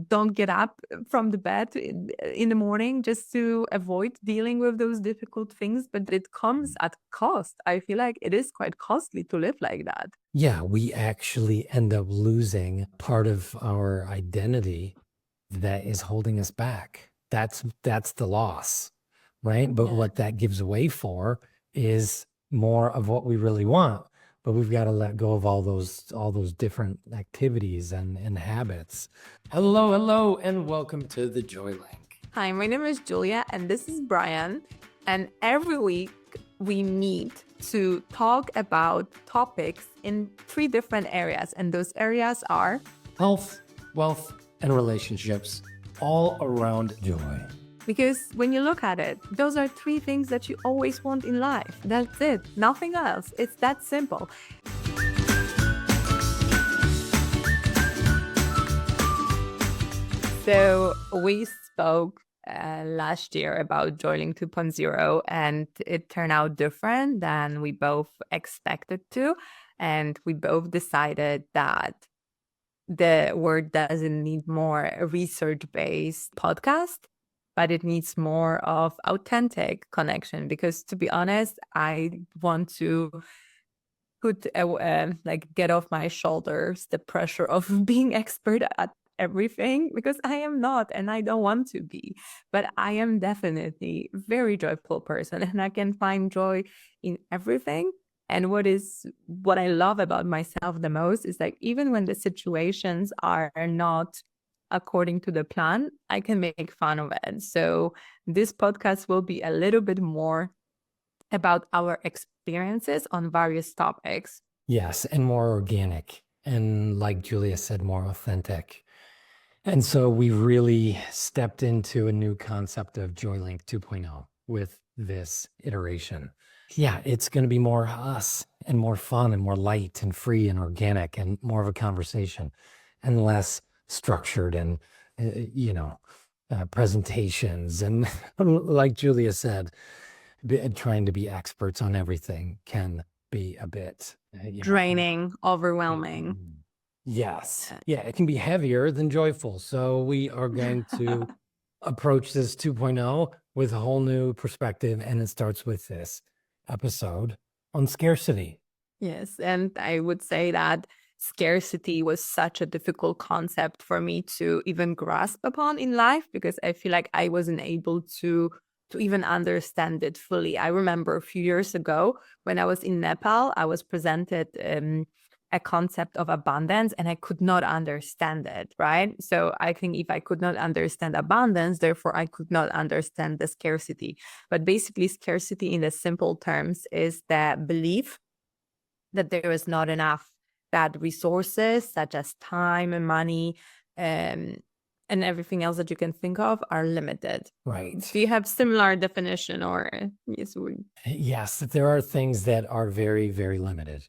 don't get up from the bed in the morning just to avoid dealing with those difficult things, but it comes at cost. I feel like it is quite costly to live like that. Yeah, we actually end up losing part of our identity that is holding us back. That's the loss, right? But Yeah. what that gives away for is more of what we really want. But we've got to let go of all those different activities and habits. Hello, hello, and welcome to the Joy Link. Hi, my name is Julia, and this is Brian. And every week we meet to talk about topics in three different areas. And those areas are Health, wealth, and relationships, all around joy. because when you look at it, those are three things that you always want in life. That's it, nothing else. It's that simple. So we spoke last year about Joining 2.0, and it turned out different than we both expected to. And we both decided that the word doesn't need more research-based podcast, but it needs more of authentic connection. Because to be honest, I want to like get off my shoulders the pressure of being expert at everything, because I am not and I don't want to be. But I am definitely a very joyful person and I can find joy in everything. And what I love about myself the most is like even when the situations are not according to the plan, I can make fun of it. So this podcast will be a little bit more about our experiences on various topics. Yes, and more organic. And like Julia said, more authentic. And so we really stepped into a new concept of JoyLink 2.0 with this iteration. Yeah, it's going to be more us and more fun and more light and free and organic and more of a conversation and less structured and, presentations. And like Julia said, trying to be experts on everything can be a bit, Draining, overwhelming. Yes. Yeah, it can be heavier than joyful. So we are going to approach this 2.0 with a whole new perspective. And it starts with this episode on scarcity. Yes, and I would say that scarcity was such a difficult concept for me to even grasp upon in life, because I feel like I wasn't able to even understand it fully. I remember a few years ago when I was in Nepal, I was presented a concept of abundance and I could not understand it, right? So I think if I could not understand abundance, therefore I could not understand the scarcity. But basically, scarcity in the simple terms is the belief that there is not enough, that resources such as time and money and everything else that you can think of are limited. Right. Do you have similar definition or yes? Yes, there are things that are very, very limited.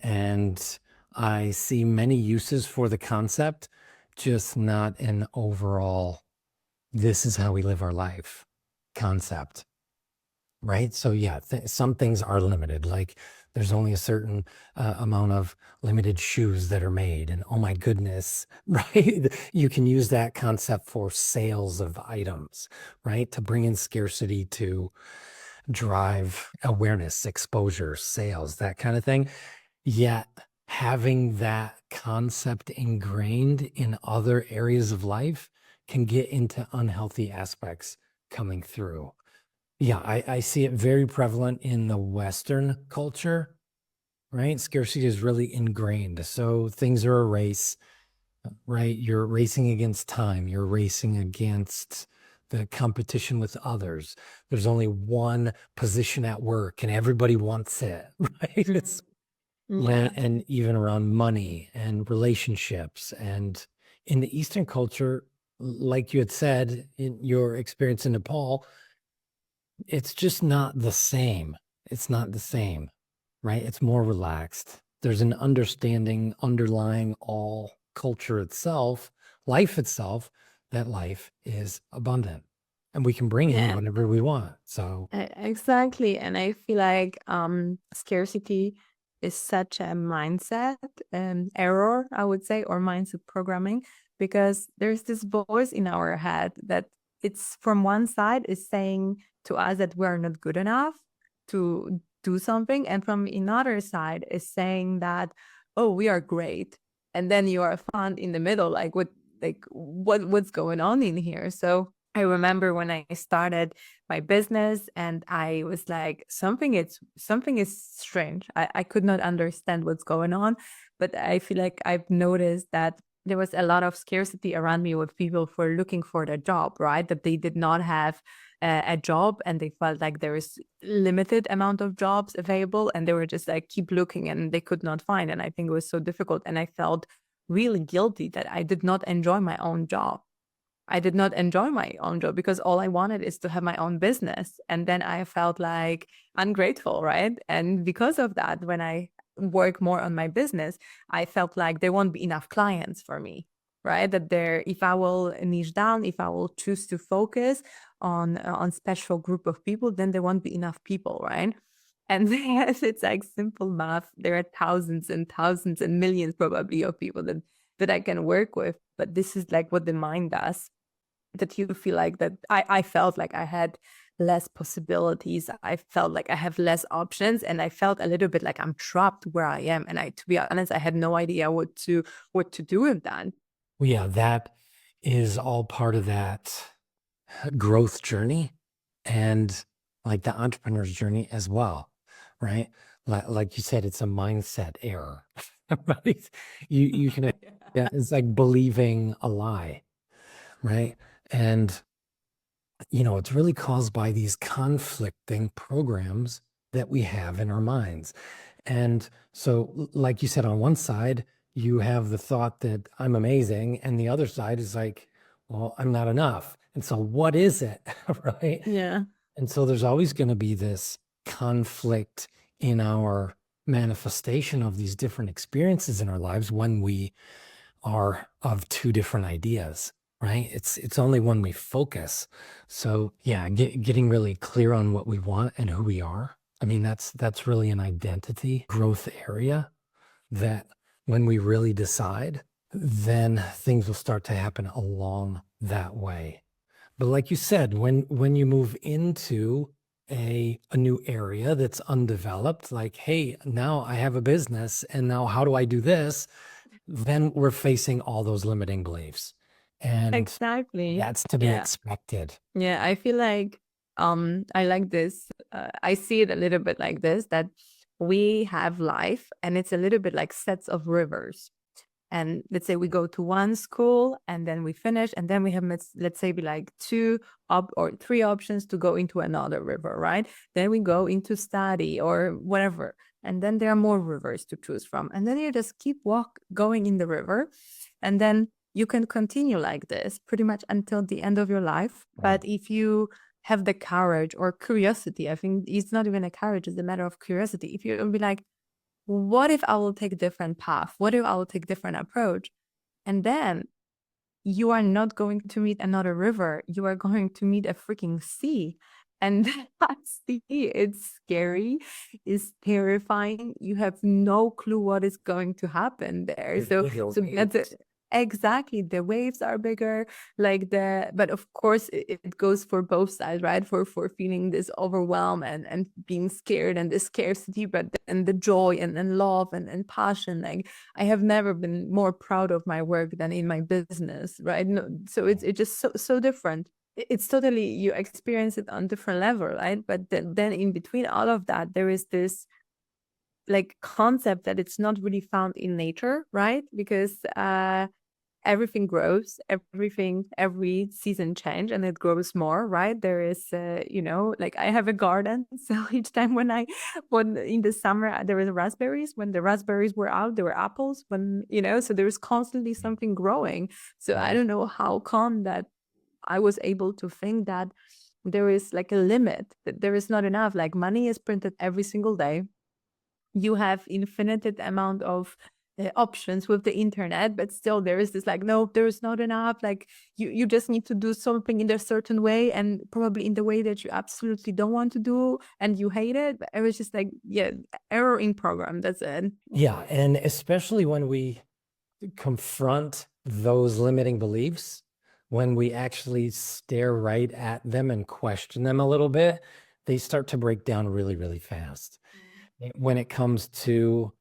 And I see many uses for the concept, just not an overall, this is how we live our life concept. Right. So, yeah, some things are limited. Like there's only a certain amount of limited shoes that are made. And oh my goodness, right. You can use that concept for sales of items, right. To bring in scarcity to drive awareness, exposure, sales, that kind of thing. Yet having that concept ingrained in other areas of life can get into unhealthy aspects coming through. Yeah, I see it very prevalent in the Western culture, right? Scarcity is really ingrained. So things are a race, right? You're racing against time, you're racing against the competition with others. There's only one position at work and everybody wants it, right? It's Yeah. and even around money and relationships. And in the Eastern culture, like you had said in your experience in Nepal, it's just not the same. It's not the same, right? It's more relaxed. There's an understanding underlying all culture itself, life itself, that life is abundant and we can bring in Yeah. whatever we want. So, Exactly. And I feel like scarcity is such a mindset error, I would say, or mindset programming, because there's this voice in our head that it's from one side is saying to us that we're not good enough to do something, and from another side is saying that, oh, we are great. And then you are found in the middle, what's going on in here? So I remember when I started my business and I was like, something is strange. I could not understand what's going on, but I feel like I've noticed that there was a lot of scarcity around me with people who were looking for the job, right? That they did not have a job and they felt like there is limited amount of jobs available and they were just like keep looking and they could not find. And I think it was so difficult. And I felt really guilty that I did not enjoy my own job. I did not enjoy my own job because all I wanted is to have my own business. And then I felt like ungrateful, right? And because of that, when I work more on my business, I felt like there won't be enough clients for me, right? That there, if I will niche down, if I will choose to focus on special group of people, then there won't be enough people, right? And yes, it's like simple math. There are thousands and thousands and millions probably of people that I can work with. But this is like what the mind does, that you feel like that I felt like I had less possibilities. I felt like I have less options and I felt a little bit like I'm trapped where I am. And I, to be honest, I had no idea what to do with that. Well, yeah, that is all part of that growth journey and like the entrepreneur's journey as well, right? Like you said, it's a mindset error, right? You can, yeah, it's like believing a lie, right? And it's really caused by these conflicting programs that we have in our minds. And so, like you said, on one side, you have the thought that I'm amazing, and the other side is like, well, I'm not enough. And so, what is it? Right. Yeah. And so, there's always going to be this conflict in our manifestation of these different experiences in our lives when we are of two different ideas, right? It's only when we focus. So yeah, getting really clear on what we want and who we are. I mean, that's really an identity growth area that when we really decide, then things will start to happen along that way. But like you said, when you move into a new area that's undeveloped, like, hey, now I have a business and now how do I do this? Then we're facing all those limiting beliefs. And Exactly. that's to be Yeah. expected. Yeah, I feel like I like this. I see it a little bit like this, that we have life and it's a little bit like sets of rivers. And let's say we go to one school and then we finish, and then we have, let's say, be like two up or three options to go into another river, right? Then we go into study or whatever, and then there are more rivers to choose from, and then you just keep going in the river, and then you can continue like this pretty much until the end of your life. Right. But if you have the courage or curiosity, I think it's not even a courage, it's a matter of curiosity. If you be like, what if I will take a different path? What if I will take a different approach? And then you are not going to meet another river. You are going to meet a freaking sea. And that sea, it's scary, it's terrifying. You have no clue what is going to happen there. So that's it. Exactly. The waves are bigger, but of course it goes for both sides, right? For feeling this overwhelm and being scared and the scarcity, but then the joy and love and passion. Like, I have never been more proud of my work than in my business, right? No, so it's just so different. It's totally, you experience it on different level, right? But then in between all of that, there is this like concept that it's not really found in nature, right? Because everything grows, every season change and it grows more, right? There is like I have a garden, so each time when in the summer there was raspberries, when the raspberries were out there were apples, when so there is constantly something growing. So I don't know how come that I was able to think that there is like a limit, that there is not enough. Like, money is printed every single day, you have infinite amount of options with the internet, but still there is this like, no, there is not enough. Like, you just need to do something in a certain way, and probably in the way that you absolutely don't want to do and you hate it. But it was just like, yeah, error in program, that's it. Yeah. And especially when we confront those limiting beliefs, when we actually stare right at them and question them a little bit, they start to break down really, really fast. When it comes to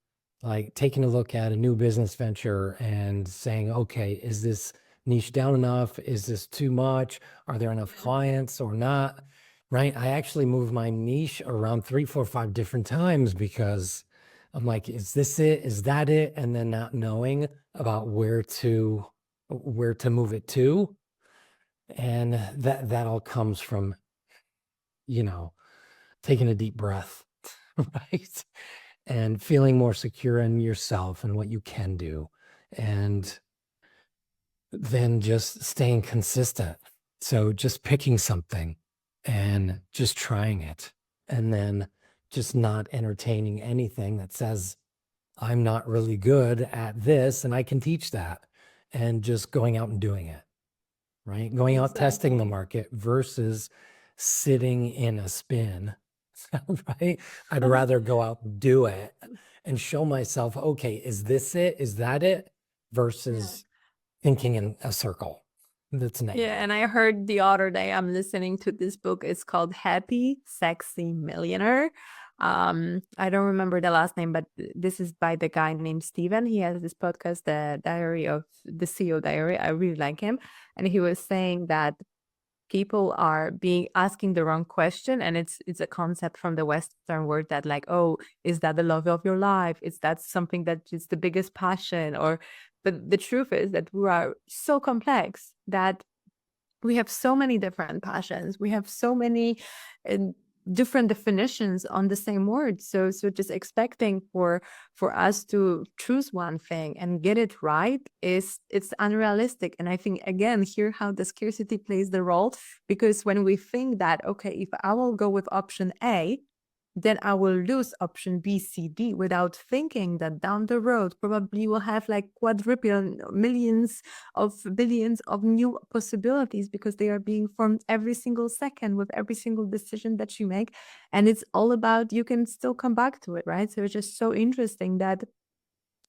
like taking a look at a new business venture and saying, okay, is this niche down enough? Is this too much? Are there enough clients or not? Right. I actually moved my niche around 3, 4, 5 different times because I'm like, is this it? Is that it? And then not knowing about where to move it to. And that all comes from, you know, taking a deep breath, right? And feeling more secure in yourself and what you can do. And then just staying consistent. So just picking something and just trying it. And then just not entertaining anything that says, I'm not really good at this and I can teach that. And just going out and doing it, right? Going out testing the market versus sitting in a spin, right? I'd rather go out and do it and show myself, okay, is this it? Is that it? Versus thinking in a circle that's negative. Yeah, and I heard the other day, I'm listening to this book. It's called Happy, Sexy Millionaire. I don't remember the last name, but this is by the guy named Steven. He has this podcast, The Diary of the CEO Diary. I really like him. And he was saying that people are being asking the wrong question, and it's a concept from the Western world that like, oh, is that the love of your life? Is that something that is the biggest passion? Or but the truth is that we are so complex that we have so many different passions. We have so many uh, different definitions on the same word. So just expecting for us to choose one thing and get it right is it's unrealistic. And I think again here how the scarcity plays the role, because when we think that okay, if I will go with option A, then I will lose option B, C, D without thinking that down the road, probably we'll have like quadruple millions of billions of new possibilities because they are being formed every single second with every single decision that you make. And it's all about, you can still come back to it, right? So it's just so interesting that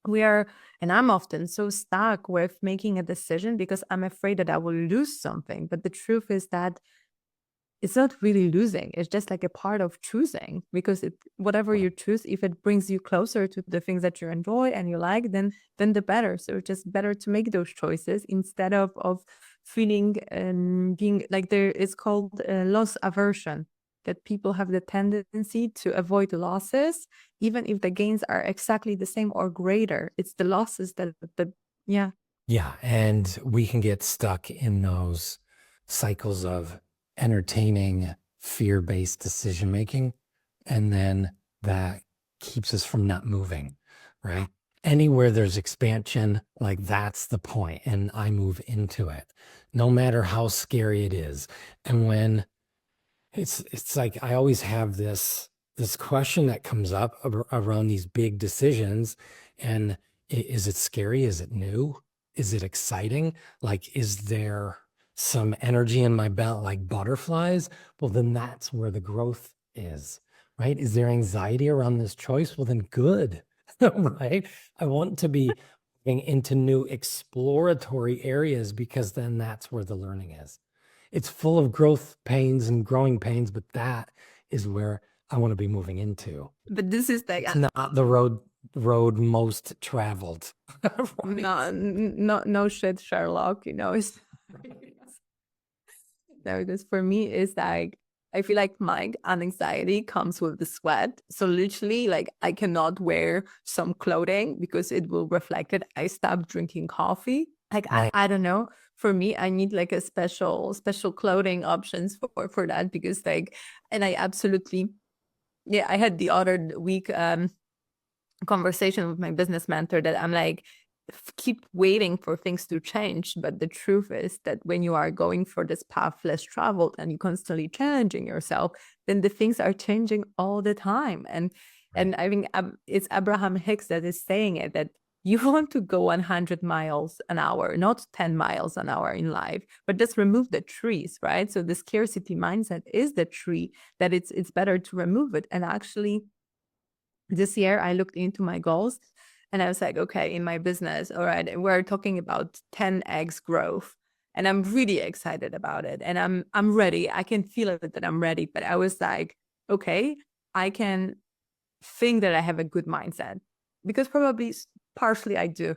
we are, and I'm often so stuck with making a decision because I'm afraid that I will lose something. But the truth is that it's not really losing. It's just like a part of choosing, because whatever you choose, if it brings you closer to the things that you enjoy and you like, then the better. So it's just better to make those choices instead of feeling being like there is called loss aversion, that people have the tendency to avoid losses, even if the gains are exactly the same or greater. It's the losses that yeah. Yeah. And we can get stuck in those cycles of entertaining fear-based decision making. And then that keeps us from not moving, right? Anywhere there's expansion, like that's the point, and I move into it, no matter how scary it is. And when it's like I always have this question that comes up around these big decisions, and is it scary? Is it new? Is it exciting? Like, is there some energy in my belt like butterflies? Well, then that's where the growth is, right? Is there anxiety around this choice? Well, then good, right? I want to be getting into new exploratory areas because then that's where the learning is. It's full of growth pains and growing pains, but that is where I want to be moving into. But this is like It's not the road most traveled. no, no shit, Sherlock. It's no, because for me, it's like I feel like my anxiety comes with the sweat. So literally, like I cannot wear some clothing because it will reflect it. I stopped drinking coffee. Like Right. I don't know. For me, I need like a special clothing options for that, because like, and I absolutely, yeah, I had the other week conversation with my business mentor that I'm like, keep waiting for things to change. But the truth is that when you are going for this path less traveled and you constantly challenging yourself, then the things are changing all the time. And I think it's Abraham Hicks that is saying it, that you want to go 100 miles an hour, not 10 miles an hour in life, but just remove the trees, right? So the scarcity mindset is the tree, that it's better to remove it. And actually, this year I looked into my goals, And I was like, okay, in my business, all right, we're talking about 10x growth. And I'm really excited about it. And I'm ready. I can feel it that I'm ready. But I was like, okay, I can think that I have a good mindset because probably partially I do.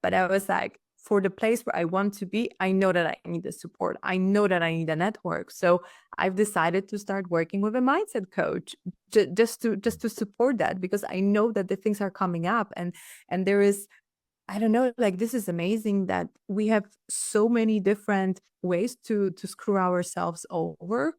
But I was like, for the place where I want to be, I know that I need the support. I know that I need a network. So I've decided to start working with a mindset coach just to support that because I know that the things are coming up and there is I don't know, like this is amazing that we have so many different ways to screw ourselves over.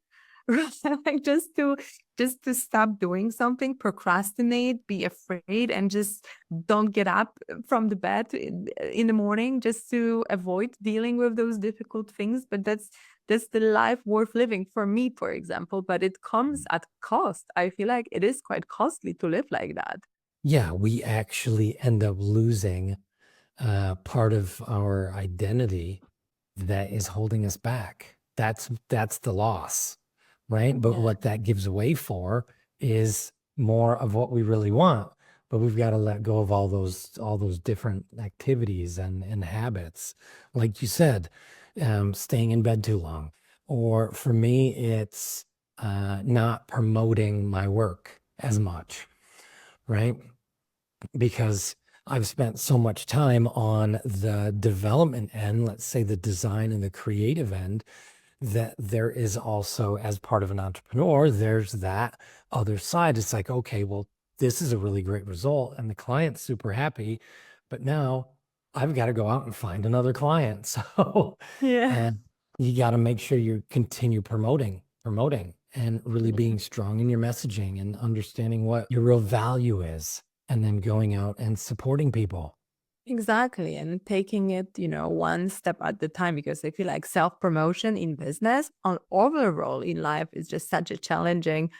Like just to stop doing something, procrastinate, be afraid, and just don't get up from the bed in the morning just to avoid dealing with those difficult things. But that's the life worth living for me, for example. But it comes at cost. I feel like it is quite costly to live like that. Yeah, we actually end up losing part of our identity that is holding us back. That's the loss, right? But Yeah. what that gives away for is more of what we really want. But we've got to let go of all those different activities and habits. Like you said, staying in bed too long. Or for me, it's not promoting my work as much, right? Because I've spent so much time on the development end, let's say the design and the creative end, that there is also, as part of an entrepreneur, there's that other side. It's like, okay, well, this is a really great result and the client's super happy, but now I've got to go out and find another client. So, Yeah. and you got to make sure you continue promoting and really Yeah. being strong in your messaging and understanding what your real value is and then going out and supporting people. Exactly. And taking it, one step at the time, because I feel like self promotion in business on overall in life is just such a challenging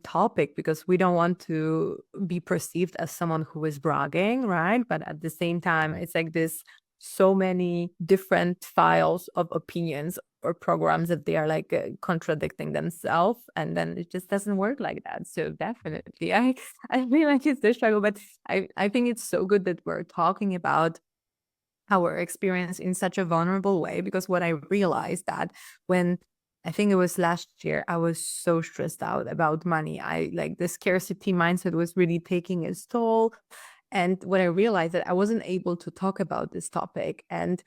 topic because we don't want to be perceived as someone who is bragging, right? But at the same time, it's like this so many different files of opinions or programs that they are like contradicting themselves, and then it just doesn't work like that. So definitely, I feel like it's the struggle, but I think it's so good that we're talking about our experience in such a vulnerable way because what I realized that when I think it was last year, I was so stressed out about money. I like the scarcity mindset was really taking its toll. And when I realized that I wasn't able to talk about this topic and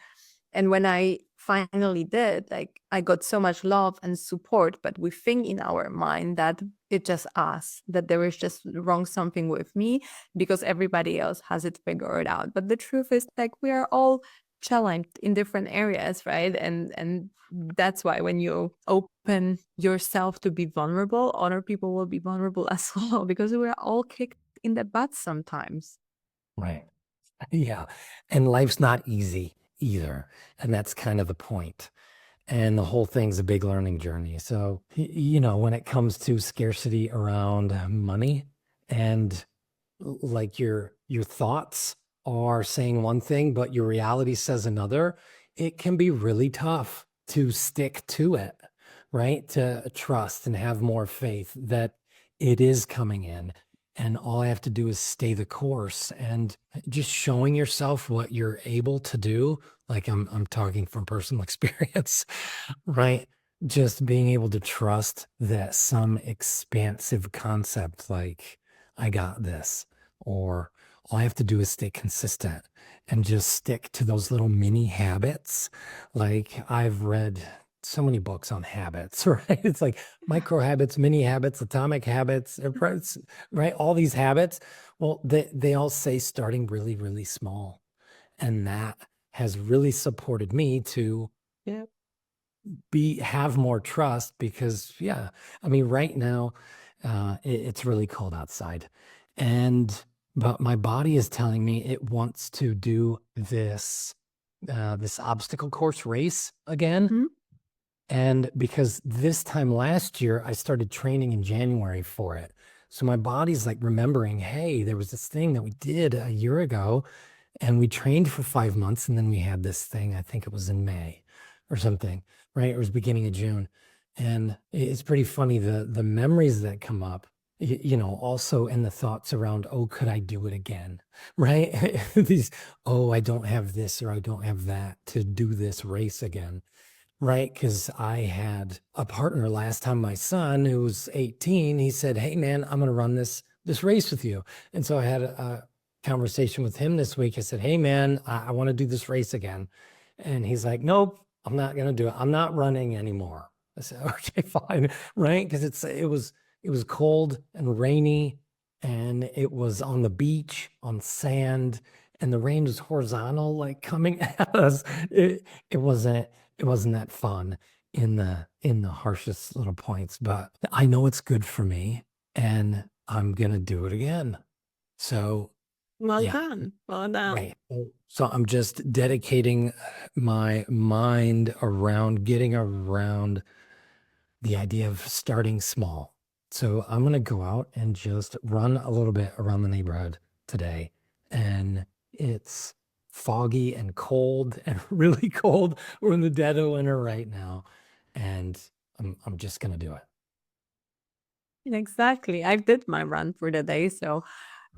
when I finally did, like I got so much love and support, but we think in our mind that it's just us, that there is just wrong something with me because everybody else has it figured out. But the truth is like we are all challenged in different areas, right? And that's why when you open yourself to be vulnerable, other people will be vulnerable as well because we're all kicked in the butt sometimes. Right. Yeah. And life's not easy either. And that's kind of the point. And the whole thing's a big learning journey. So, when it comes to scarcity around money and like your thoughts are saying one thing, but your reality says another, it can be really tough to stick to it, right? To trust and have more faith that it is coming in. And all I have to do is stay the course and just showing yourself what you're able to do. Like I'm talking from personal experience, right? Just being able to trust that some expansive concept like I got this, or all I have to do is stay consistent and just stick to those little mini habits. Like I've read so many books on habits, right? It's like micro habits, mini habits, atomic habits, right? All these habits. Well, they all say starting really, really small. And that has really supported me to Yeah. have more trust because yeah, I mean right now it's really cold outside and but my body is telling me it wants to do this obstacle course race again. Mhm. And because this time last year I started training in January for it, so my body's like remembering, hey, there was this thing that we did a year ago and we trained for 5 months and then we had this thing, I think it was in May or something, right? It was beginning of June. And it's pretty funny the memories that come up also in the thoughts around, oh, could I do it again? Right? These, oh, I don't have this or I don't have that to do this race again. Right? Because I had a partner last time, my son, who was 18, he said, hey, man, I'm going to run this race with you. And so I had a conversation with him this week. I said, hey, man, I want to do this race again. And he's like, nope, I'm not going to do it. I'm not running anymore. I said, okay, fine. Right. Because it was cold and rainy and it was on the beach on sand and the rain was horizontal, like coming at us. It wasn't that fun in the harshest little points, but I know it's good for me and I'm gonna do it again. So Well yeah, done. Well done. right. So I'm just dedicating my mind around getting around the idea of starting small. So I'm going to go out and just run a little bit around the neighborhood today. And it's foggy and cold and really cold. We're in the dead of winter right now. And I'm just going to do it. Exactly. I did my run for the day, so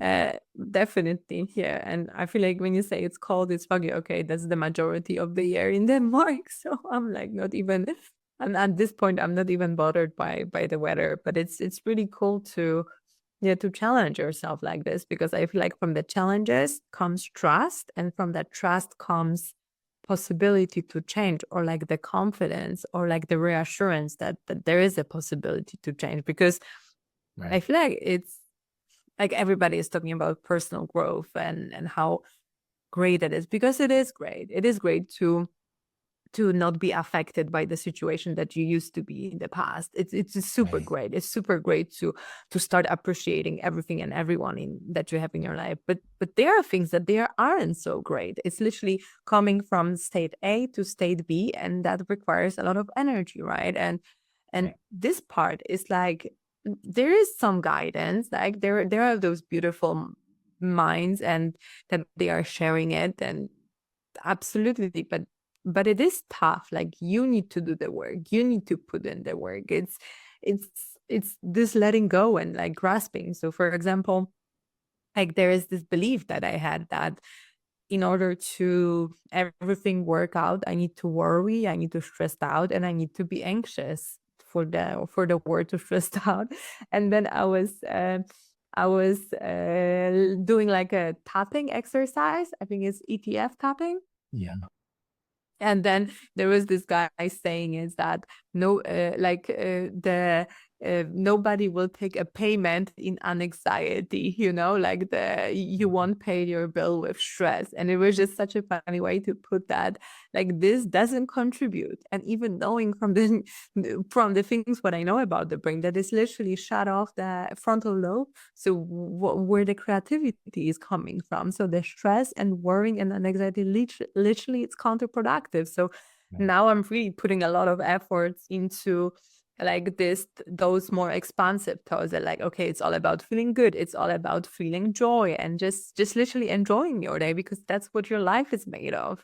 uh definitely, yeah. And I feel like when you say it's cold, it's foggy, okay, that's the majority of the year in Denmark. So I'm like not even, and at this point I'm not even bothered by the weather. But it's really cool to, yeah, to challenge yourself like this, because I feel like from the challenges comes trust, and from that trust comes possibility to change, or like the confidence, or like the reassurance that there is a possibility to change. Because I Right. feel like it's like everybody is talking about personal growth and how great it is, because it is great. It is great to not be affected by the situation that you used to be in the past. It's super Right. great. It's super great to start appreciating everything and everyone in that you have in your life. But there are things that there aren't so great. It's literally coming from state A to state B, and that requires a lot of energy, right? And Right. this part is like there is some guidance. Like there are those beautiful minds, and that they are sharing it, and absolutely. But it is tough. Like you need to do the work. You need to put in the work. It's it's this letting go and like grasping. So for example, like there is this belief that I had that in order to everything work out, I need to worry, I need to stress out, and I need to be anxious for the word to stress out. And then I was doing like a tapping exercise. I think it's ETF tapping. Yeah. And then there was this guy saying is that no, the nobody will take a payment in anxiety, like you won't pay your bill with stress. And it was just such a funny way to put that. Like this doesn't contribute. And even knowing from the things what I know about the brain, that is literally shut off the frontal lobe. So where the creativity is coming from. So the stress and worrying and anxiety, literally it's counterproductive. So Right. now I'm really putting a lot of efforts into like those more expansive thoughts that like, okay, it's all about feeling good. It's all about feeling joy and just literally enjoying your day, because that's what your life is made of.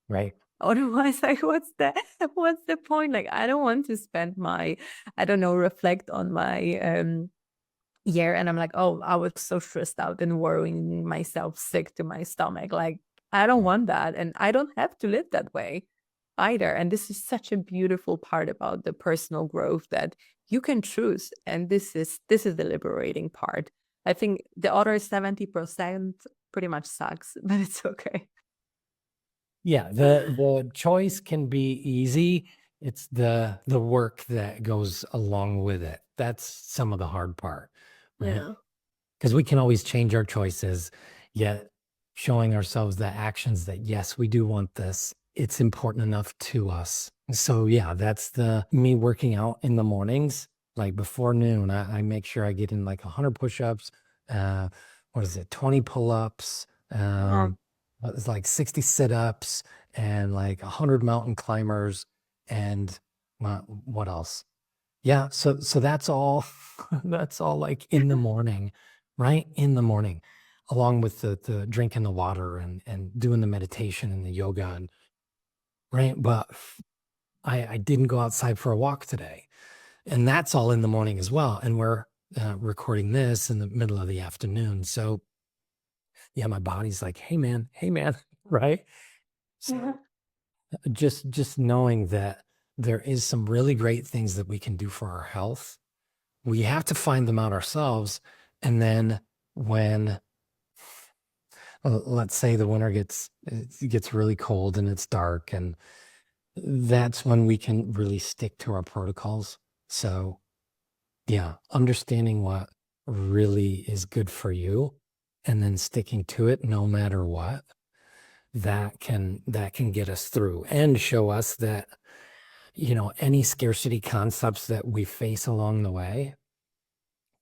Right. Otherwise, like, what's the point? Like, I don't want to spend my, I don't know, reflect on my year, and I'm like, oh, I was so stressed out and worrying myself sick to my stomach. Like, I don't Right. want that, and I don't have to live that way either. And this is such a beautiful part about the personal growth, that you can choose, and this is the liberating part. I think the other 70% pretty much sucks, but it's okay. Yeah, the choice can be easy. It's the work that goes along with it. That's some of the hard part, right? Yeah. Because we can always change our choices, yet showing ourselves the actions that yes, we do want this. It's important enough to us. So yeah, that's the me working out in the mornings, like before noon. I make sure I get in like 100 push-ups, uh, what is it, 20 pull-ups, it's like 60 sit-ups and like 100 mountain climbers and what else? Yeah, so that's all that's all like in the morning, right? In the morning, along with the drinking the water and doing the meditation and the yoga and right. But I didn't go outside for a walk today. And that's all in the morning as well. And we're recording this in the middle of the afternoon. So yeah, my body's like, hey man, right? So just knowing that there is some really great things that we can do for our health. We have to find them out ourselves. And then when let's say the winter gets really cold and it's dark, and that's when we can really stick to our protocols. So yeah, understanding what really is good for you and then sticking to it no matter what, that can get us through and show us that, any scarcity concepts that we face along the way.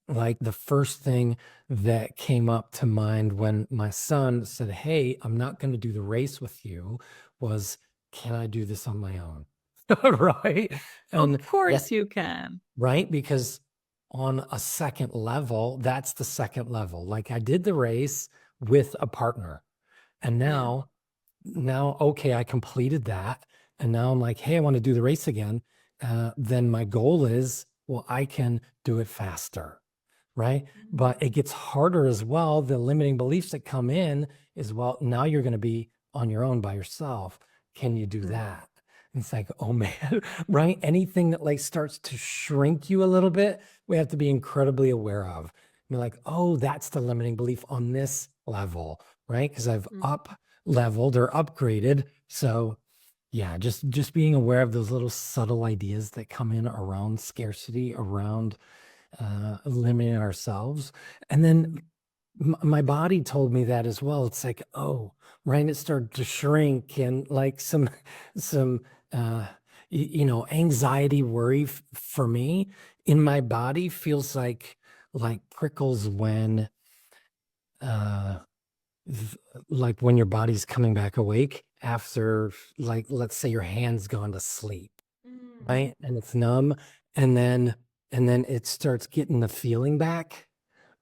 Like the first thing that came up to mind when my son said, "Hey, I'm not going to do the race with you," was, "Can I do this on my own?" Right? Of And yeah, course you can. right, because on a second level, that's the second level. Like I did the race with a partner, and Yeah. now okay, I completed that, and now I'm like, hey, I want to do the race again. Then my goal is, well, I can do it faster, right? But it gets harder as well. The limiting beliefs that come in is, well, now you're going to be on your own by yourself. Can you do Mm. that? And it's like, oh man, right? Anything that like starts to shrink you a little bit, we have to be incredibly aware of. You're like, oh, that's the limiting belief on this level, right? Because I've Mm. up leveled or upgraded. So yeah, just being aware of those little subtle ideas that come in around scarcity, around limiting ourselves. And then my body told me that as well. It's like, oh, right. It started to shrink, and like some, uh, anxiety, worry for me in my body feels like prickles when, uh, like when your body's coming back awake after, like, let's say your hand's gone to sleep, Mm. right? And it's numb, and then it starts getting the feeling back,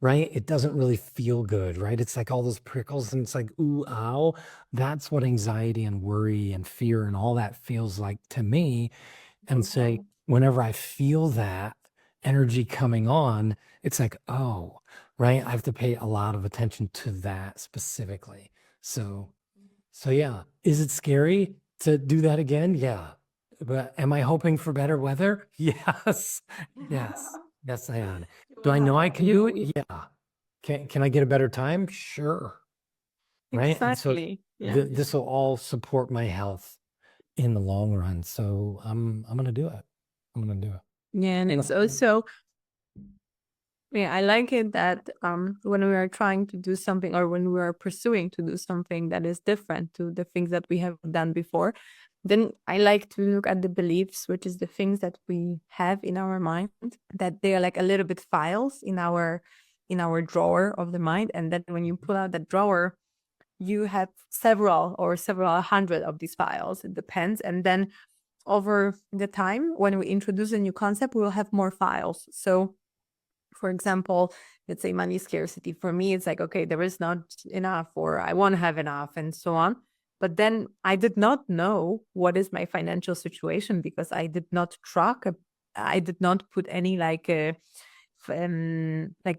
right? It doesn't really feel good, right? It's like all those prickles, and it's like, ooh, ow. That's what anxiety and worry and fear and all that feels like to me. And say, whenever I feel that energy coming on, it's like, oh, right. I have to pay a lot of attention to that specifically. So yeah, is it scary to do that again? Yeah. But am I hoping for better weather? Yes. Yes. Yes, I am. Do I know I can do it? Yeah. Can I get a better time? Sure. Right. And so Exactly. Yeah. this will all support my health in the long run. So I'm gonna do it. I'm gonna do it. Yeah, and it's also, yeah, I like it that when we are trying to do something or when we are pursuing to do something that is different to the things that we have done before, then I like to look at the beliefs, which is the things that we have in our mind, that they are like a little bit files in our drawer of the mind. And then when you pull out that drawer, you have several hundred of these files. It depends. And then over the time, when we introduce a new concept, we will have more files. So for example, let's say money scarcity. For me, it's like, okay, there is not enough, or I won't have enough, and so on. But then I did not know what is my financial situation because I did not track, I did not put any like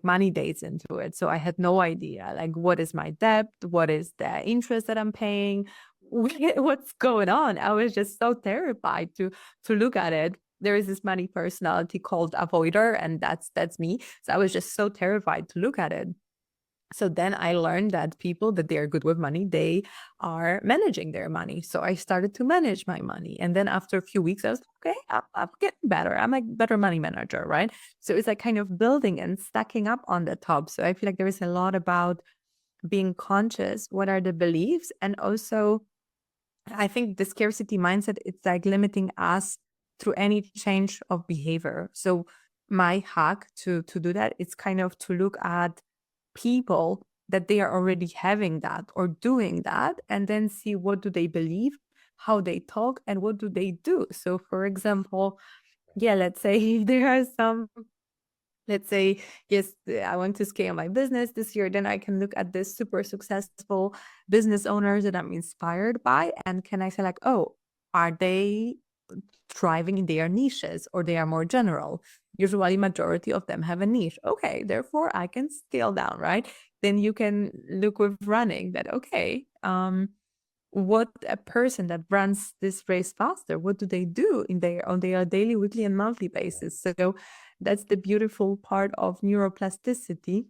money dates into it. So I had no idea, like, what is my debt? What is the interest that I'm paying? What's going on? I was just so terrified to look at it. There is this money personality called avoider, and that's me. So I was just so terrified to look at it. So then I learned that people that they are good with money, they are managing their money. So I started to manage my money. And then after a few weeks, I was like, okay, I'm getting better. I'm a better money manager, right? So it's like kind of building and stacking up on the top. So I feel like there is a lot about being conscious. What are the beliefs? And also I think the scarcity mindset, it's like limiting us through any change of behavior. So my hack to do that, it's kind of to look at people that they are already having that or doing that, and then see what do they believe, how they talk, and what do they do. So for example, yeah, let's say if there are some, let's say, yes, I want to scale my business this year, then I can look at this super successful business owners that I'm inspired by. And can I say, like, oh, are they thriving in their niches, or they are more general. Usually majority of them have a niche. Okay, therefore I can scale down, right? Then you can look with running that, okay, what a person that runs this race faster, what do they do in their on their daily, weekly, and monthly basis? So that's the beautiful part of neuroplasticity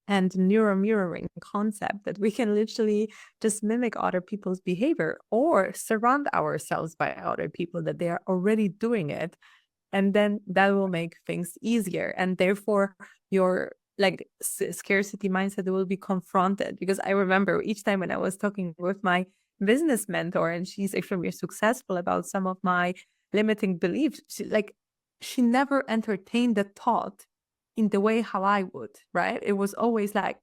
and neuro mirroring concept, that we can literally just mimic other people's behavior or surround ourselves by other people that they are already doing it, and then that will make things easier, and therefore your like scarcity mindset will be confronted. Because I remember each time when I was talking with my business mentor, and she's extremely successful, about some of my limiting beliefs, she never entertained the thought in the way how I would, right? It was always like,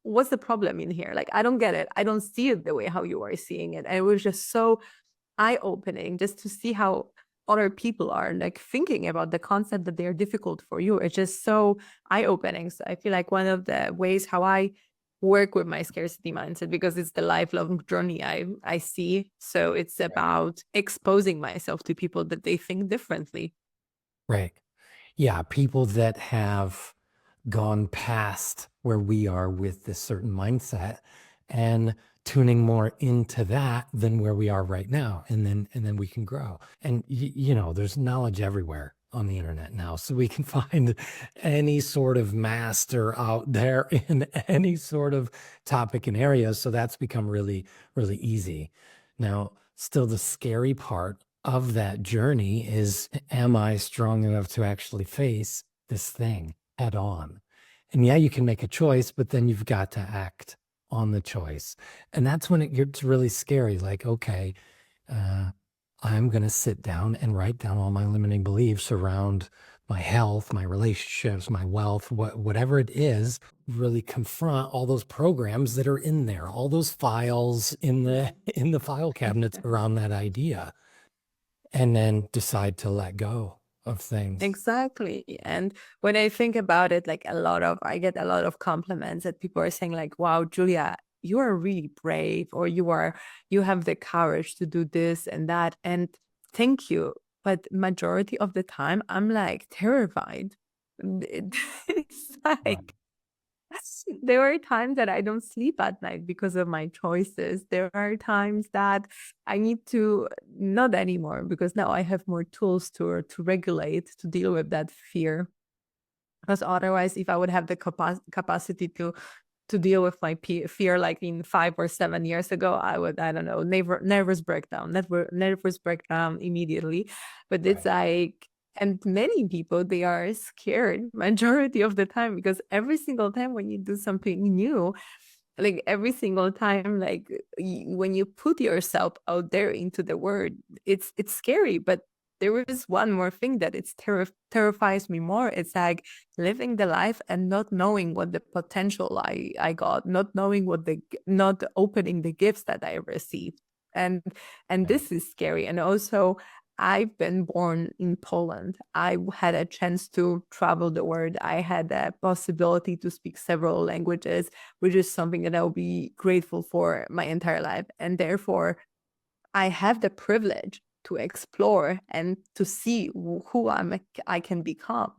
what's the problem in here? Like, I don't get it, I don't see it the way how you are seeing it. And it was just so eye-opening just to see how other people are like thinking about the concept that they're difficult for you. It's just so eye-opening. So I feel like one of the ways how I work with my scarcity mindset, because it's the lifelong journey I see. So it's about exposing myself to people that they think differently. Right. Yeah, people that have gone past where we are with this certain mindset and tuning more into that than where we are right now, and then we can grow. And there's knowledge everywhere on the internet now, so we can find any sort of master out there in any sort of topic and area. So that's become really, really easy. Now, still, the scary part of that journey is, am I strong enough to actually face this thing head on? And yeah, you can make a choice, but then you've got to act on the choice. And that's when it gets really scary. Like, okay, uh, I'm going to sit down and write down all my limiting beliefs around my health, my relationships, my wealth, whatever it is, really confront all those programs that are in there, all those files in the file cabinets around that idea, and then decide to let go of things. Exactly. And when I think about it, like I get a lot of compliments that people are saying like, wow, Julia, you are really brave, or you have the courage to do this and that. And thank you. But majority of the time I'm like terrified. It's Right. like there are times that I don't sleep at night because of my choices. There are times that I need to, not anymore, because now I have more tools to regulate, to deal with that fear. Because otherwise, if I would have the capacity to deal with my fear like in 5 or 7 years ago, I would, I don't know, nervous breakdown, nervous breakdown immediately. But it's Right. like, and many people, they are scared majority of the time, because every single time when you do something new, like every single time, like when you put yourself out there into the world, it's scary. But there is one more thing that terrifies me more. It's like living the life and not knowing what the potential I got, not knowing not opening the gifts that I received. And Right. this is scary. And also, I've been born in Poland. I had a chance to travel the world. I had a possibility to speak several languages, which is something that I'll be grateful for my entire life. And therefore, I have the privilege to explore and to see who I can become.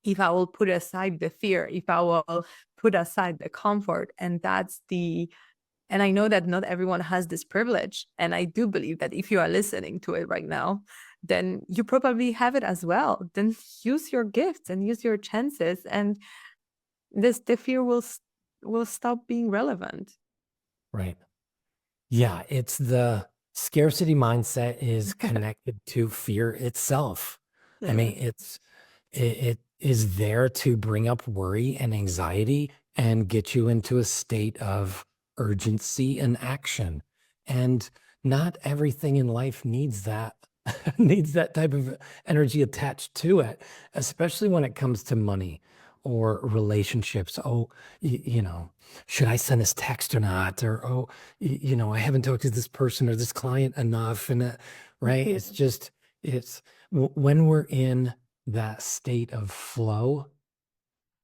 If I will put aside the fear, if I will put aside the comfort, and I know that not everyone has this privilege. And I do believe that if you are listening to it right now, then you probably have it as well. Then use your gifts and use your chances, and the fear will stop being relevant. Right. Yeah, it's the scarcity mindset is connected to fear itself. I Yeah. mean, it is there to bring up worry and anxiety and get you into a state of urgency and action. And not everything in life needs that needs that type of energy attached to it, especially when it comes to money or relationships. Oh, should I send this text or not? Or, oh, I haven't talked to this person or this client enough. And right. Yeah. It's when we're in that state of flow,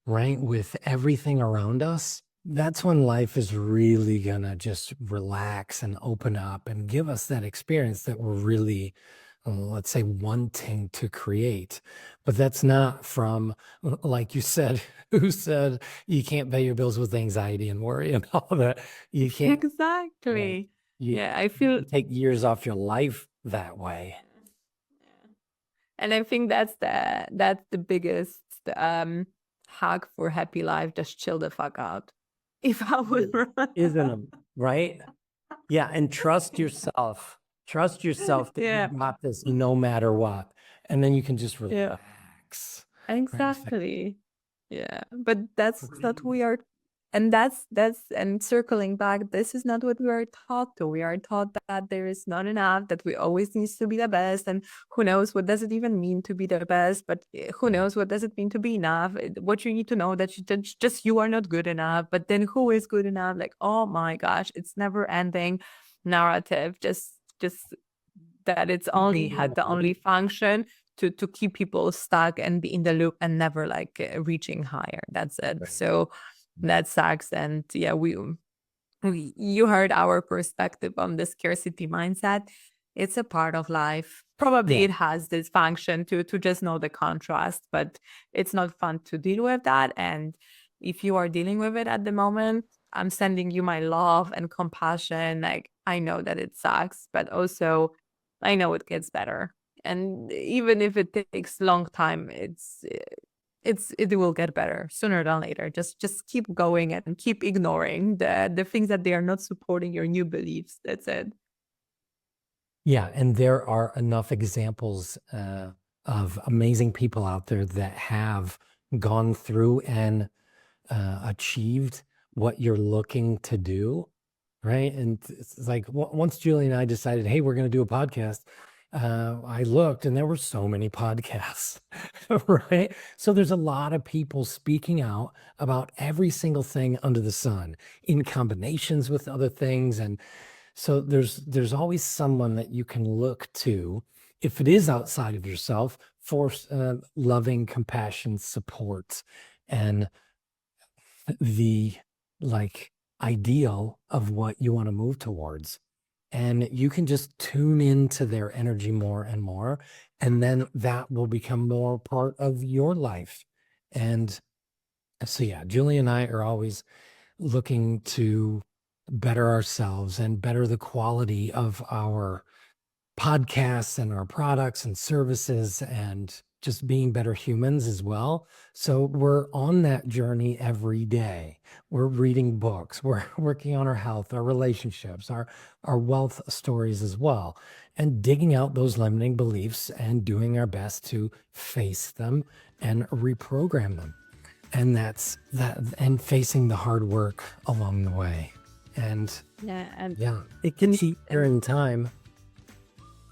right, with everything around us, that's when life is really gonna just relax and open up and give us that experience that we're really let's say, wanting to create. But that's not from, like you said, who said you can't pay your bills with anxiety and worry and all that. You can't, right? Exactly. You, Yeah, I you feel can take years off your life that way. yeah. And I think that's the biggest hack for happy life. Just chill the fuck out. If I would Isn't it? Right? Yeah, and trust yourself. Trust yourself that you yeah, got this no matter what. And then you can just yeah. relax. Right? Exactly. Yeah, but that's not we are, and and circling back, this is not what we are taught to. We are taught that there is not enough, that we always needs to be the best, and who knows what does it even mean to be the best, but who knows what does it mean to be enough. What you need to know that just you are not good enough, but then who is good enough? Like, oh my gosh, it's never ending narrative. Just that it's only had the only function to keep people stuck and be in the loop and never like reaching higher. That's it. Right. So that sucks. And yeah, you heard our perspective on the scarcity mindset. It's a part of life. Probably Yeah. it has this function to just know the contrast, but it's not fun to deal with that. And if you are dealing with it at the moment, I'm sending you my love and compassion. Like I know that it sucks, but also I know it gets better. And even if it takes long time, it will get better sooner than later. Just keep going and keep ignoring the things that they are not supporting your new beliefs. That's it. Yeah, and there are enough examples of amazing people out there that have gone through and achieved what you're looking to do, right? And it's like once Julie and I decided, hey, we're going to do a podcast, I looked and there were so many podcasts, right? So there's a lot of people speaking out about every single thing under the sun in combinations with other things. And so there's always someone that you can look to if it is outside of yourself for loving, compassion, support, and the like ideal of what you want to move towards. And you can just tune into their energy more and more, and then that will become more part of your life. And so, yeah, Julie and I are always looking to better ourselves and better the quality of our podcasts and our products and services and just being better humans as well. So we're on that journey every day. We're reading books, we're working on our health, our relationships, our wealth stories as well, and digging out those limiting beliefs and doing our best to face them and reprogram them. And that's that, and facing the hard work along the way. And Yeah, and yeah, it can be there in time.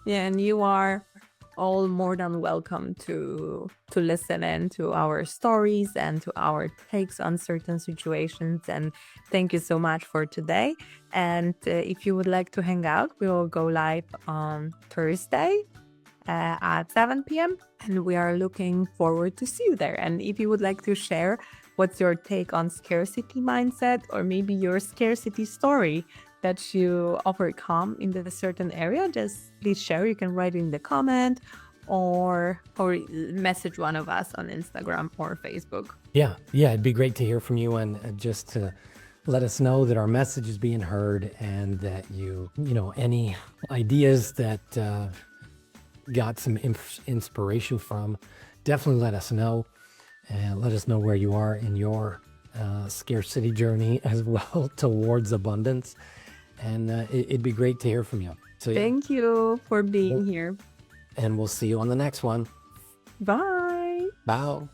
yeah, and you are all more than welcome to listen in to our stories and to our takes on certain situations. And thank you so much for today. And if you would like to hang out, we will go live on Thursday at 7 p.m. And we are looking forward to see you there. And if you would like to share what's your take on scarcity mindset or maybe your scarcity story that you overcome in the certain area, just please share. You can write in the comment or message one of us on Instagram or Facebook. Yeah, it'd be great to hear from you and just to let us know that our message is being heard and that you know, any ideas that got some inspiration from, definitely let us know and let us know where you are in your scarcity journey as well towards abundance. And it'd be great to hear from you. So yeah, Thank you for being here. and we'll see you on the next one. Bye. Bye.